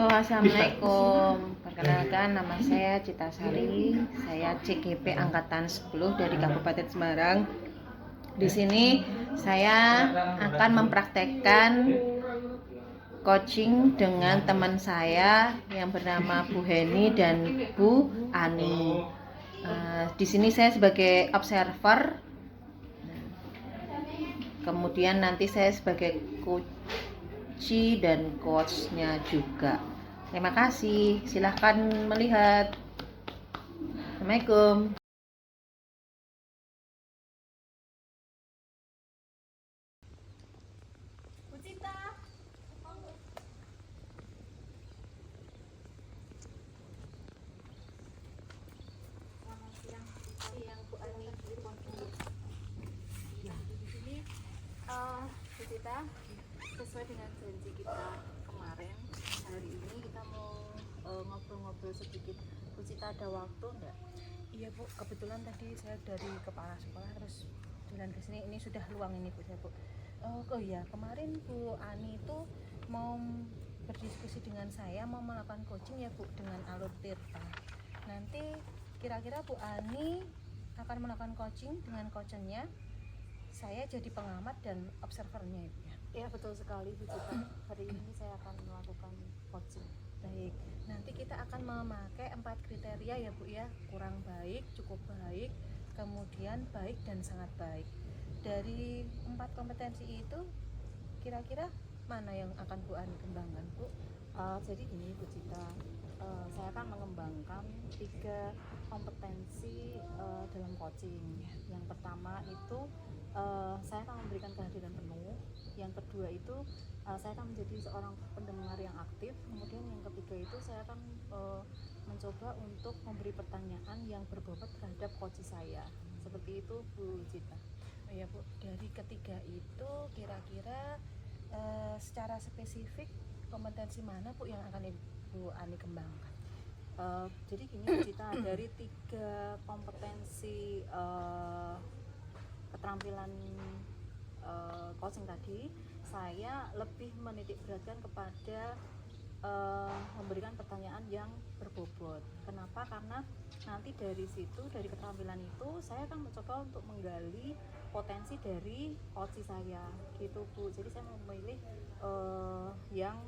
Halo, assalamualaikum. Perkenalkan, nama saya Cita Sari. Saya CGP angkatan 10 dari Kabupaten Semarang. Di sini saya akan mempraktekkan coaching dengan teman saya yang bernama Bu Heni dan Bu Ani. Di sini saya sebagai observer. Kemudian nanti saya sebagai coach dan coachnya juga. Terima kasih, silahkan melihat. Assalamualaikum. Bu Cita, sesuai dengan janji kita kemarin, hari ini kita mau ngobrol-ngobrol sedikit. Bu Cita ada waktu enggak? Iya Bu, kebetulan tadi saya dari kepala sekolah terus jalan ke sini, ini sudah luang ini Bu saya Bu. Oh iya, kemarin Bu Ani itu mau berdiskusi dengan saya, mau melakukan coaching ya Bu dengan alur Tirta. Nanti kira-kira Bu Ani akan melakukan coaching dengan coachnya, saya jadi pengamat dan observernya Ibu ya. Iya betul sekali Bu Cita. Hari ini saya akan melakukan coaching. Baik, nanti kita akan memakai 4 kriteria ya Bu ya. Kurang baik, cukup baik, kemudian baik dan sangat baik. Dari 4 kompetensi itu kira-kira mana yang akan Bu Ani kembangkan Bu? Jadi gini Bu Cita, saya akan mengembangkan 3 kompetensi dalam coaching. Yang pertama itu saya akan memberikan kehadiran penuh. Yang kedua itu saya akan menjadi seorang pendengar yang aktif. Kemudian yang ketiga itu saya akan mencoba untuk memberi pertanyaan yang berbobot terhadap coach saya. Seperti itu Bu Cita. Oh ya Bu, dari ketiga itu kira-kira secara spesifik kompetensi mana Bu yang akan Ibu Ani kembangkan? Jadi gini Bu Cita, dari 3 kompetensi keterampilan coaching tadi, saya lebih menitik beratkan kepada memberikan pertanyaan yang berbobot. Kenapa? Karena nanti dari situ, dari keterampilan itu, saya akan mencoba untuk menggali potensi dari coach saya, gitu Bu. Jadi saya memilih yang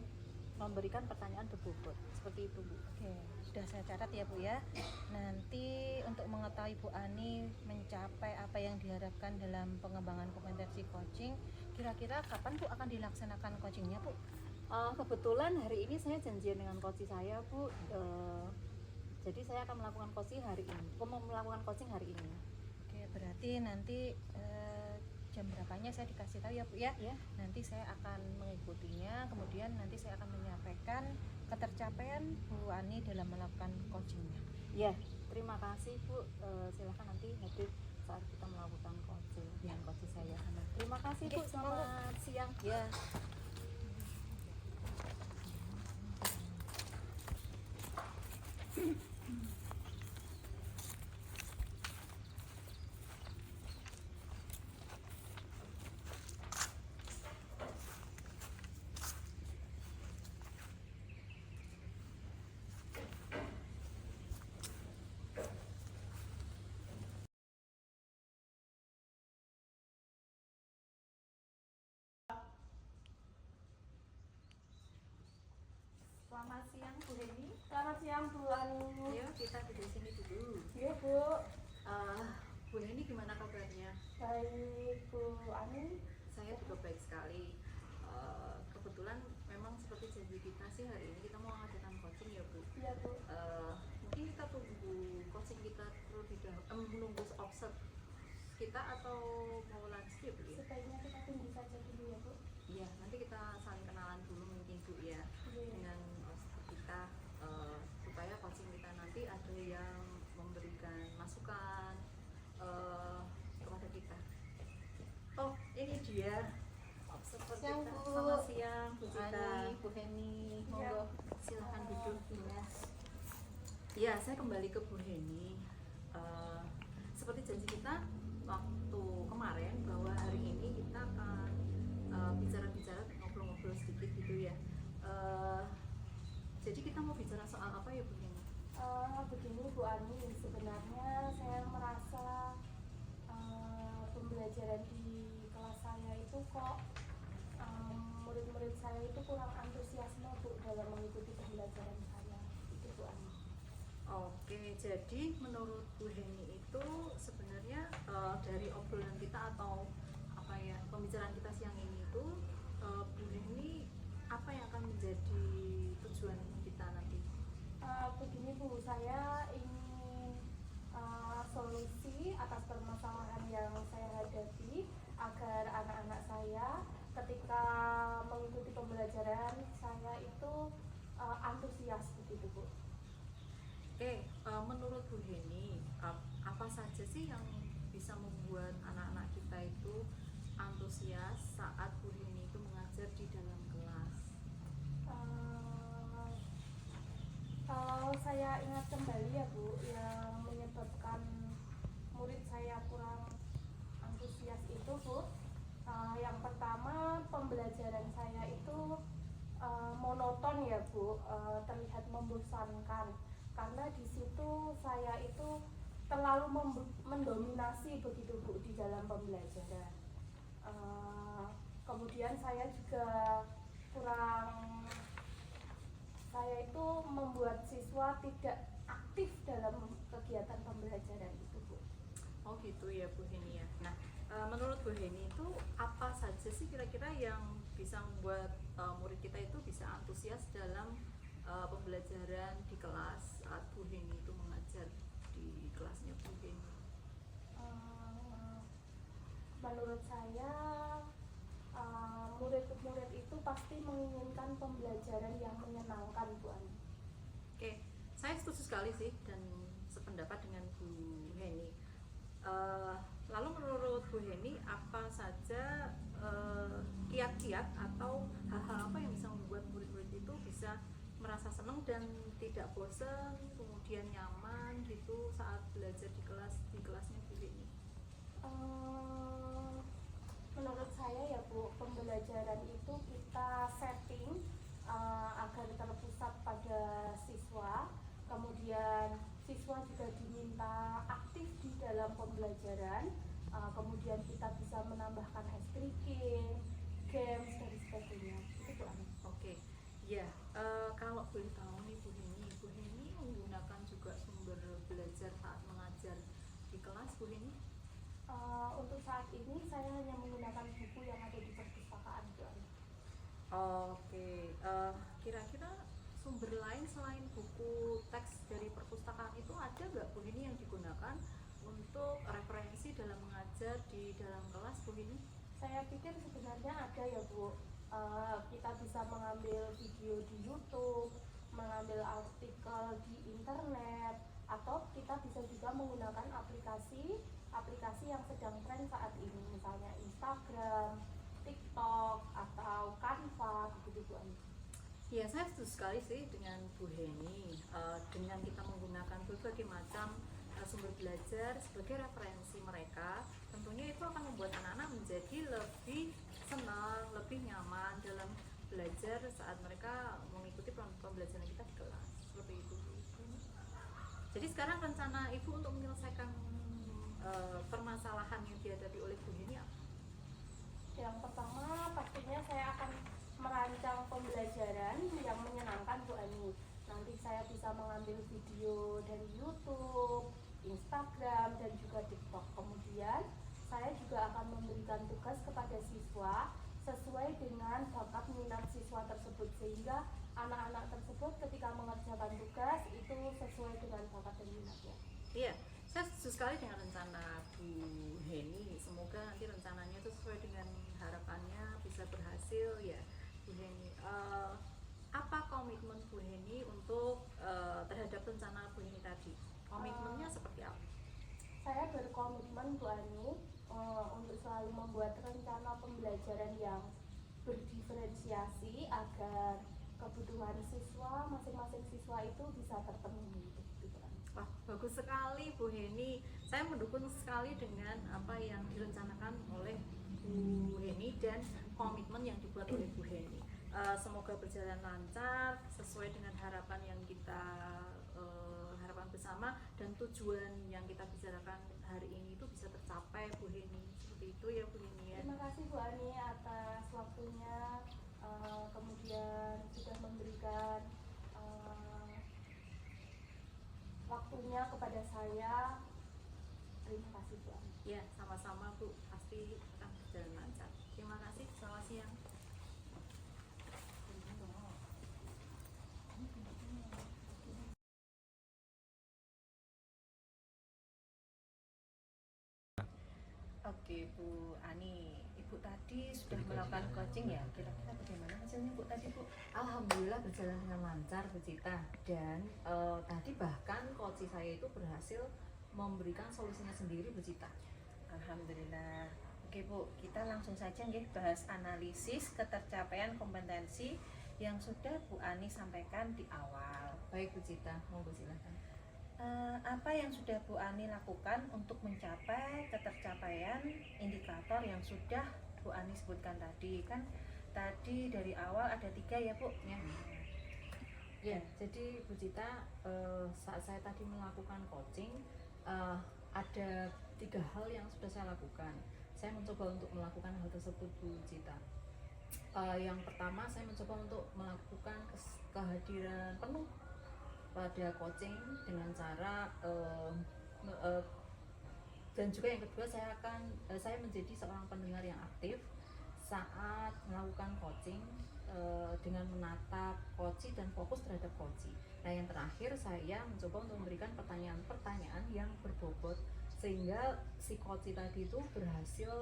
memberikan pertanyaan berbobot, seperti itu Bu. Oke, sudah saya catat ya Bu ya. Nanti untuk mengetahui Bu Ani mencapai apa yang diharapkan dalam pengembangan kompetensi coaching, kira-kira kapan Bu akan dilaksanakan coachingnya Bu? Kebetulan hari ini saya janjian dengan coach saya Bu. Jadi saya akan melakukan coaching hari ini. Coaching hari ini. Oke, berarti nanti jam berapanya saya dikasih tahu ya Bu ya? Ya. Nanti saya akan mengikutinya, kemudian nanti saya akan menyampaikan ketercapaian Bu Ani dalam melakukan coachingnya. Ya, terima kasih Bu. Silahkan nanti hadir saat kita melakukan coaching dengan coach saya. Terima kasih Bu. Selamat siang. Ya. Selamat siang Bu Heni. Selamat siang Bu Ani. Ayo kita duduk sini dulu. Iya Bu. Bu Heni gimana kabarnya? Baik Bu Ani. Saya juga baik sekali. Kebetulan memang seperti janji kita sih, hari ini kita mau mengadakan coaching ya Bu. Iya Bu. Mungkin kita tunggu coaching kita terlebih dahulu, menunggu observe kita atau mau lanjut ya Bu ya? Sebaiknya kita tunggu saja dulu ya Bu. Iya, nanti kita saling kenalan dulu mungkin Bu ya, dengan kita supaya coaching kita nanti ada yang memberikan masukan kepada kita. Oh, ini dia observer Siang, kita. Bu. Selamat siang Bu Cita. Ani, Bu Heni, monggo. Silahkan duduk ya. Ya, saya kembali ke Bu Heni. Seperti janji kita waktu kemarin bahwa hari ini kita akan bicara-bicara, ngobrol-ngobrol sedikit gitu ya. Jadi Begini Bu Ani, sebenarnya saya merasa pembelajaran di kelas saya itu kok murid-murid saya itu kurang antusiasme Bu dalam mengikuti pembelajaran saya. Itu Bu Ani. Oke, jadi menurut Bu Heni itu sebenarnya dari obrolan kita atau apa ya pembicaraan kita siang ini itu Bu Heni apa yang akan menjadi tujuan kita nanti? Begini Bu, saya ingin solusi atas permasalahan yang saya hadapi agar anak-anak saya ketika mengikuti pembelajaran saya itu antusias begitu Bu. Oke, menurut Bu Heni apa saja sih yang bisa membuat anak-anak kita itu antusias saat Bu Heni itu mengajar di dalam kelas? Kalau saya ingat kembali ya Bu, yang menyebabkan murid saya kurang antusias itu Bu, yang pertama pembelajaran saya itu monoton ya Bu, terlihat membosankan karena di situ saya itu terlalu mendominasi begitu Bu di dalam pembelajaran. Kemudian saya juga saya itu membuat siswa tidak aktif dalam kegiatan pembelajaran itu Bu. Oh gitu ya Bu Heni ya. Nah, menurut Bu Heni itu apa saja sih kira-kira yang bisa membuat murid kita itu bisa antusias dalam pembelajaran di kelas saat Bu Heni itu mengajar di kelasnya Bu Heni? Menurut saya murid-murid itu pasti menginginkan pembelajaran yang menyenangkan Bu Ani. Oke, saya setuju sekali sih dan sependapat dengan Bu Heni. Lalu menurut Bu Heni apa saja kiat-kiat atau hal-hal apa yang bisa membuat murid-murid itu bisa merasa senang dan tidak bosan, kemudian nyaman gitu saat belajar di kelasnya Bu Heni? Menurut saya ya Bu, pembelajaran itu kita setting agar terpusat pada siswa, kemudian siswa juga diminta aktif di dalam pembelajaran, kemudian kita bisa menambahkan ice breaking, games dan sebagainya. Itu Bu Ani. Oke, ya kalau boleh tahu nih Bu Heni menggunakan juga sumber belajar saat mengajar di kelas Bu Heni? Untuk saat ini saya hanya menggunakan buku yang ada di perpustakaan Bu Ani. Oke, kira-kira sumber lain selain buku teks dari perpustakaan itu ada nggak Bu Heni yang digunakan untuk referensi dalam mengajar di dalam kelas Bu Heni? Saya pikir sebenarnya ada ya Bu. Kita bisa mengambil video di YouTube, mengambil artikel di internet, atau kita bisa juga menggunakan aplikasi yang sedang tren saat ini, misalnya Instagram, TikTok, atau Canva, begitu Bu Ani. Ya, saya setuju sekali sih dengan Bu Heni. Dengan kita menggunakan berbagai macam sumber belajar sebagai referensi mereka, tentunya itu akan membuat anak-anak menjadi lebih senang, lebih nyaman dalam belajar saat mereka mengikuti pembelajaran kita di kelas. Seperti itu Bu. Jadi sekarang rencana Ibu untuk menyelesaikan permasalahan yang dihadapi oleh Bu Heni apa? Yang pertama pastinya saya akan merancang pembelajaran yang menyenangkan Bu Ani. Nanti saya bisa mengambil video dari YouTube, Instagram, dan juga TikTok. Kemudian saya juga akan memberikan tugas kepada siswa sesuai dengan bakat minat siswa tersebut, sehingga anak-anak tersebut ketika mengerjakan tugas itu sesuai dengan bakat dan minatnya. Iya, saya setuju sekali dengan rencana Bu Heni. Semoga nanti rencananya itu sesuai dengan harapannya bisa berhasil ya Bu Heni. Apa komitmen Bu Heni untuk terhadap rencana Bu Heni tadi? Komitmennya seperti apa? Saya berkomitmen Bu Ani untuk selalu membuat rencana pembelajaran yang berdiferensiasi agar kebutuhan siswa, masing-masing siswa itu bisa terpenuhi. Wah, bagus sekali Bu Heni. Saya mendukung sekali dengan apa yang direncanakan oleh Bu Heni dan komitmen yang dibuat oleh Bu Heni. Semoga berjalan lancar sesuai dengan harapan yang kita dan tujuan yang kita bicarakan hari ini itu bisa tercapai, Bu Heni. Seperti itu ya, Bu Heni ya. Terima kasih Bu Ani atas waktunya, kemudian sudah memberikan waktunya kepada saya. Terima kasih Bu Ani. Ya, sama-sama Bu, pasti akan berjalan lancar. Terima kasih, selamat siang. Oke Bu Ani, Ibu tadi sudah melakukan coaching ya, kira-kira bagaimana hasilnya Bu tadi Bu? Alhamdulillah berjalan dengan lancar Bu Cita, dan tadi bahkan coach saya itu berhasil memberikan solusinya sendiri Bu Cita. Alhamdulillah. Oke Bu, kita langsung saja nggih bahas analisis ketercapaian kompetensi yang sudah Bu Ani sampaikan di awal. Baik Bu Cita, monggo silakan. Apa yang sudah Bu Ani lakukan untuk mencapai ketercapaian indikator yang sudah Bu Ani sebutkan tadi? Kan tadi dari awal ada 3 ya Bu? Ya, jadi Bu Cita, saat saya tadi melakukan coaching, ada 3 hal yang sudah saya lakukan. Saya mencoba untuk melakukan hal tersebut Bu Cita. Yang pertama, saya mencoba untuk melakukan kehadiran penuh pada coaching dengan cara dan juga yang kedua, saya menjadi seorang pendengar yang aktif saat melakukan coaching, dengan menatap coaching dan fokus terhadap coaching. Nah, yang terakhir, saya mencoba untuk memberikan pertanyaan-pertanyaan yang berbobot sehingga si coaching tadi itu berhasil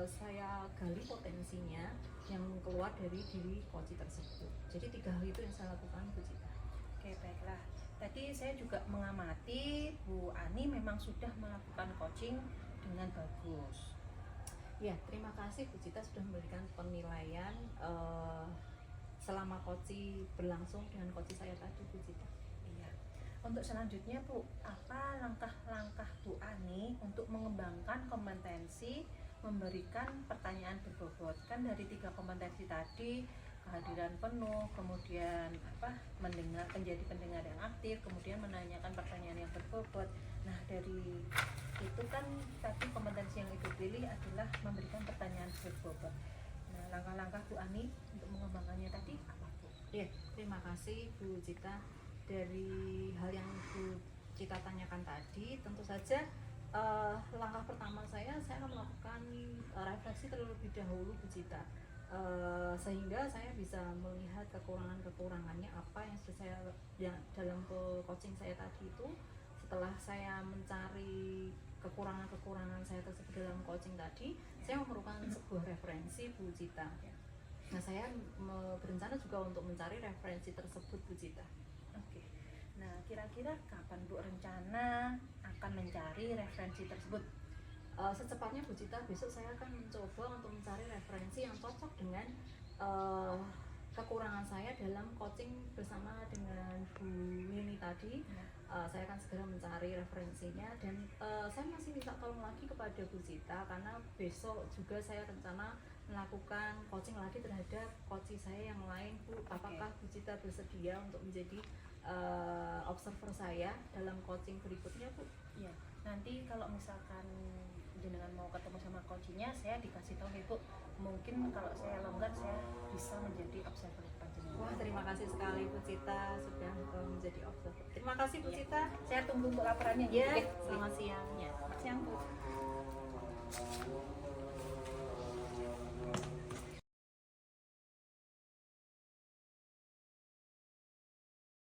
saya gali potensinya yang keluar dari diri coaching tersebut. Jadi 3 hal itu yang saya lakukan Bu Cita. Oke, baiklah. Tadi saya juga mengamati Bu Ani memang sudah melakukan coaching dengan bagus. Ya, terima kasih Bu Cita sudah memberikan penilaian selama coaching berlangsung dengan coaching saya tadi Bu Cita. Iya. Untuk selanjutnya Bu, apa langkah-langkah Bu Ani untuk mengembangkan kompetensi memberikan pertanyaan berbobot? Kan dari 3 kompetensi tadi, kehadiran penuh, kemudian menjadi pendengar yang aktif, kemudian menanyakan pertanyaan yang berbobot. Nah, dari itu kan tadi kompetensi yang Ibu pilih adalah memberikan pertanyaan berbobot. Nah, langkah-langkah Bu Ani untuk mengembangkannya tadi apa Bu? Ya, terima kasih Bu Cita. Dari hal yang Bu Cita tanyakan tadi, tentu saja langkah pertama saya akan melakukan refleksi terlebih dahulu Bu Cita. Sehingga saya bisa melihat kekurangan-kekurangannya apa yang sudah saya dalam coaching saya tadi itu. Setelah saya mencari kekurangan-kekurangan saya tersebut dalam coaching tadi, saya memerlukan sebuah referensi Bu Cita. Nah, saya berencana juga untuk mencari referensi tersebut Bu Cita. Oke. Nah, kira-kira kapan Bu rencana akan mencari referensi tersebut? Secepatnya Bu Cita, besok saya akan mencoba untuk mencari referensi yang cocok dengan kekurangan saya dalam coaching bersama dengan Bu Nini tadi. Saya akan segera mencari referensinya, dan saya masih minta tolong lagi kepada Bu Cita karena besok juga saya rencana melakukan coaching lagi terhadap coaching saya yang lain Bu. Apakah Bu Cita bersedia untuk menjadi observer saya dalam coaching berikutnya Bu? Ya, nanti kalau misalkan jenengan mau ketemu sama coachnya, saya dikasih tahu ya Bu. Mungkin kalau saya longgar, saya bisa menjadi observer panjenengan. Wah, terima kasih sekali Bu Cita sudah menjadi observer. Terima kasih Bu Cita. Saya tunggu untuk laporannya. Ya, Oke. selamat siang. Selamat siang Bu.